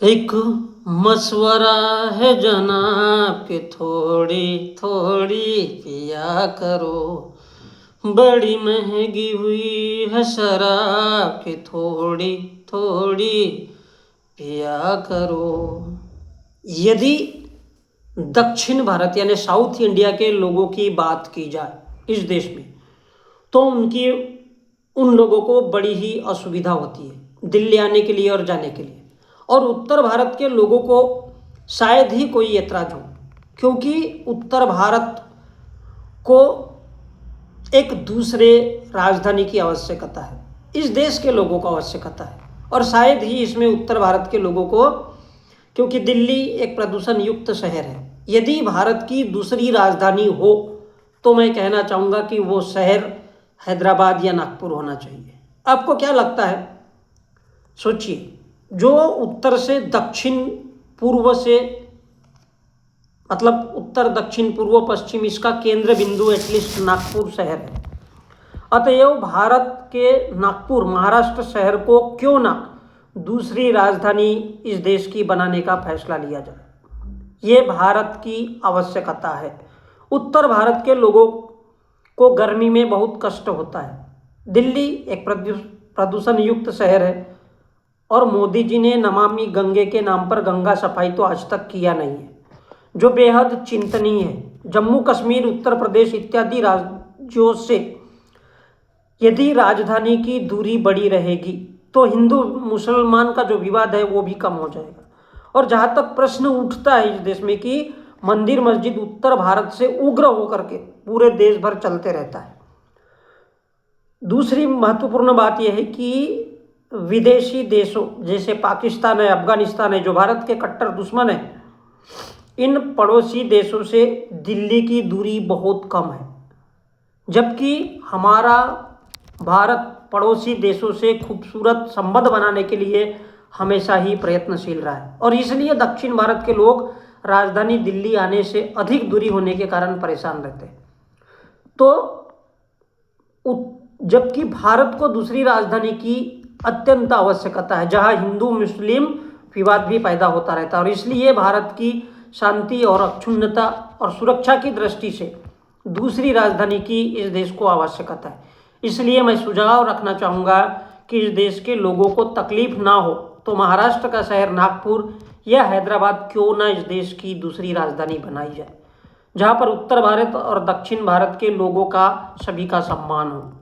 एक मशवरा है जनाब कि थोड़ी थोड़ी पिया करो, बड़ी महंगी हुई है शराब कि थोड़ी थोड़ी पिया करो। यदि दक्षिण भारत यानी साउथ इंडिया के लोगों की बात की जाए इस देश में, तो उन लोगों को बड़ी ही असुविधा होती है दिल्ली आने के लिए और जाने के लिए। और उत्तर भारत के लोगों को शायद ही कोई ऐतराज हो, क्योंकि उत्तर भारत को एक दूसरे राजधानी की आवश्यकता है, इस देश के लोगों को आवश्यकता है। और शायद ही इसमें उत्तर भारत के लोगों को, क्योंकि दिल्ली एक प्रदूषण युक्त शहर है, यदि भारत की दूसरी राजधानी हो तो मैं कहना चाहूँगा कि वो शहर हैदराबाद या नागपुर होना चाहिए। आपको क्या लगता है? सोचिए, जो उत्तर से दक्षिण पूर्व से, मतलब उत्तर दक्षिण पूर्व पश्चिम, इसका केंद्र बिंदु एटलीस्ट नागपुर शहर है। अतएव भारत के नागपुर महाराष्ट्र शहर को क्यों ना दूसरी राजधानी इस देश की बनाने का फैसला लिया जाए। ये भारत की आवश्यकता है। उत्तर भारत के लोगों को गर्मी में बहुत कष्ट होता है। दिल्ली एक प्रदूषण युक्त शहर है और मोदी जी ने नमामि गंगे के नाम पर गंगा सफाई तो आज तक किया नहीं है, जो बेहद चिंतनीय है। जम्मू कश्मीर, उत्तर प्रदेश इत्यादि राज्यों से यदि राजधानी की दूरी बड़ी रहेगी तो हिंदू मुसलमान का जो विवाद है वो भी कम हो जाएगा। और जहाँ तक प्रश्न उठता है इस देश में कि मंदिर मस्जिद उत्तर भारत से उग्र होकर के पूरे देश भर चलते रहता है। दूसरी महत्वपूर्ण बात यह है कि विदेशी देशों जैसे पाकिस्तान है, अफगानिस्तान है, जो भारत के कट्टर दुश्मन है, इन पड़ोसी देशों से दिल्ली की दूरी बहुत कम है, जबकि हमारा भारत पड़ोसी देशों से खूबसूरत संबंध बनाने के लिए हमेशा ही प्रयत्नशील रहा है। और इसलिए दक्षिण भारत के लोग राजधानी दिल्ली आने से अधिक दूरी होने के कारण परेशान रहते हैं। तो जबकि भारत को दूसरी राजधानी की अत्यंत आवश्यकता है, जहां हिंदू मुस्लिम विवाद भी पैदा होता रहता है। और इसलिए भारत की शांति और अक्षुण्णता और सुरक्षा की दृष्टि से दूसरी राजधानी की इस देश को आवश्यकता है। इसलिए मैं सुझाव रखना चाहूँगा कि इस देश के लोगों को तकलीफ ना हो तो महाराष्ट्र का शहर नागपुर या हैदराबाद क्यों ना इस देश की दूसरी राजधानी बनाई जाए, जहाँ पर उत्तर भारत और दक्षिण भारत के लोगों का सभी का सम्मान हो।